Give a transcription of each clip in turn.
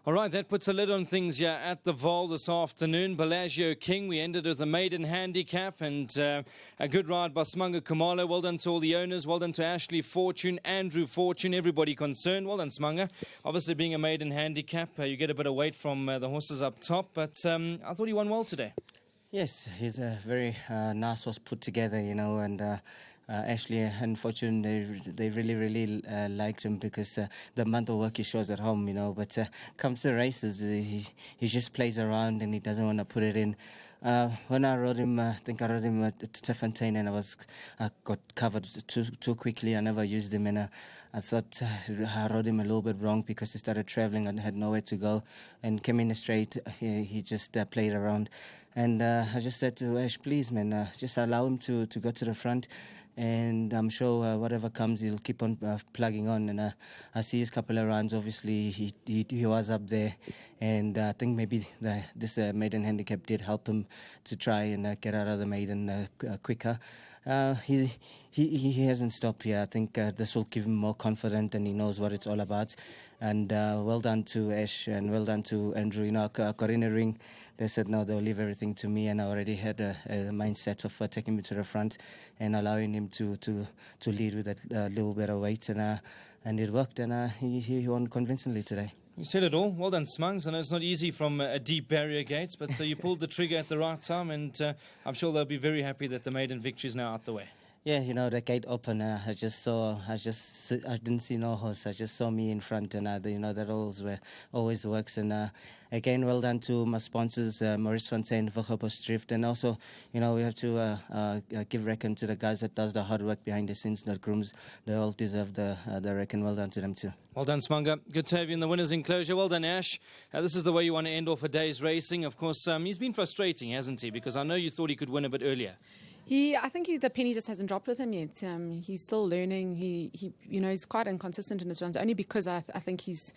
All right, that puts a lid on things here at the VAAL this afternoon. Bellagio King, we ended with a maiden handicap and a good ride by Smanga Kumalo. Well done to all the owners. Well done to Ashley Fortune, Andrew Fortune, everybody concerned. Well done, Smanga. Obviously, being a maiden handicap, you get a bit of weight from the horses up top, but I thought he won well today. Yes, he's a very nice horse put together, and Ashley and Fortune, they really liked him because the amount of work he shows at home, but comes to races, he just plays around and he doesn't want to put it in. When I rode him, I think I rode him at Tefontein and I got covered too quickly. I never used him, and I thought I rode him a little bit wrong because he started traveling and had nowhere to go and came in straight. He just played around, and I just said to Ash, please man, just allow him to go to the front, and I'm sure whatever comes he'll keep on plugging on. And I see his couple of rounds, obviously he was up there, and I think maybe this maiden handicap did help him to try and get out of the maiden quicker. He hasn't stopped here. I think this will give him more confidence and he knows what it's all about. And well done to Ash and well done to Andrew. I got in a ring. They said no, they'll leave everything to me, and I already had a mindset of taking me to the front and allowing him to lead with a little bit of weight, and it worked, and he won convincingly today. You said it all. Well done, Smungs. I know it's not easy from a deep barrier gates, but so you pulled the trigger at the right time, and I'm sure they'll be very happy that the maiden victory is now out the way. Yeah, the gate opened, and I didn't see no horse. I just saw me in front, and that always works. And again, well done to my sponsors, Maurice Fontaine, Vogopos Drift, and also, we have to give reckon to the guys that does the hard work behind the scenes, the grooms. They all deserve the reckon. Well done to them too. Well done, Smanga. Good to have you in the winner's enclosure. Well done, Ash. This is the way you want to end off a day's racing. Of course, he's been frustrating, hasn't he? Because I know you thought he could win a bit earlier. I think the penny just hasn't dropped with him yet. He's still learning. He's quite inconsistent in his runs, only because I think he's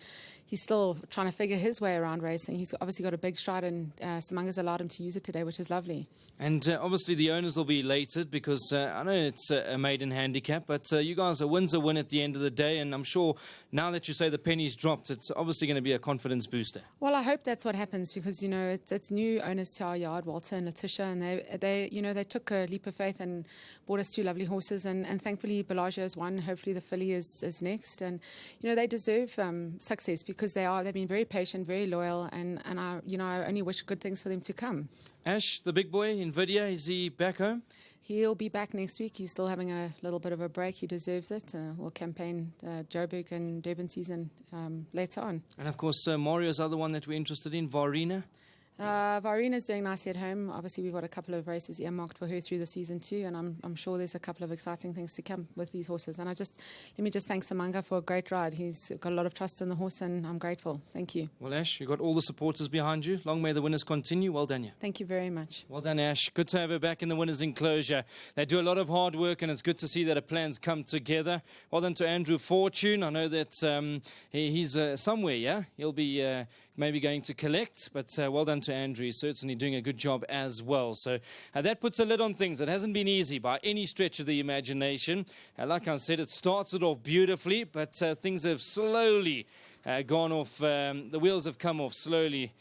still trying to figure his way around racing. He's obviously got a big stride, and Simanga's allowed him to use it today, which is lovely. And obviously the owners will be elated because I know it's a maiden handicap, but you guys, a win's a win at the end of the day, and I'm sure now that you say the penny's dropped, it's obviously going to be a confidence booster. Well, I hope that's what happens because, it's new owners to our yard, Walter and Letitia, and they took a leap of faith and bought us two lovely horses, and thankfully Bellagio is one. Hopefully the filly is next, and they deserve success because they've been very patient, very loyal, and I only wish good things for them to come. Ash, the big boy in Vidya, is he back home? He'll be back next week. He's still having a little bit of a break. He deserves it. We'll campaign Joburg and Durban season later on. And of course, Mario's other one that we're interested in, Varina. Varina's doing nicely at home. Obviously, we've got a couple of races earmarked for her through the season too, and I'm sure there's a couple of exciting things to come with these horses. And let me just thank Samanga for a great ride. He's got a lot of trust in the horse, and I'm grateful. Thank you. Well, Ash, you've got all the supporters behind you. Long may the winners continue. Well done, you. Thank you very much. Well done, Ash. Good to have her back in the winner's enclosure. They do a lot of hard work, and it's good to see that her plans come together. Well done to Andrew Fortune. I know that he's somewhere, yeah? He'll be maybe going to collect, but well done to Andrew. He's certainly doing a good job as well. So that puts a lid on things. It hasn't been easy by any stretch of the imagination. Like I said, it starts it off beautifully, but things have slowly gone off. The wheels have come off slowly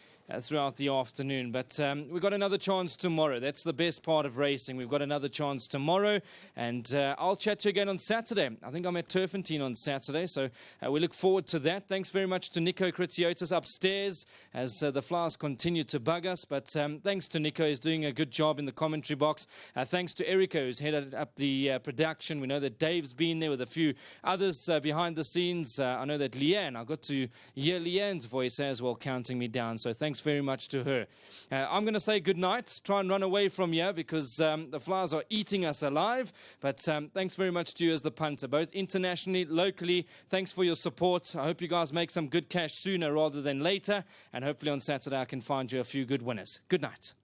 throughout the afternoon. But we've got another chance tomorrow. That's the best part of racing. We've got another chance tomorrow, and I'll chat to you again on Saturday. I think I'm at Turfentine on Saturday, so we look forward to that. Thanks very much to Nico Kritsiotis upstairs as the Flyers continue to bug us, but thanks to Nico. He's doing a good job in the commentary box. Thanks to Erica, who's headed up the production. We know that Dave's been there with a few others behind the scenes. I know that Leanne, I got to hear Leanne's voice as well, counting me down, so thanks very much to her. I'm going to say good night. Try and run away from here because the Flyers are eating us alive. But thanks very much to you as the punter, both internationally, locally. Thanks for your support. I hope you guys make some good cash sooner rather than later. And hopefully on Saturday I can find you a few good winners. Good night.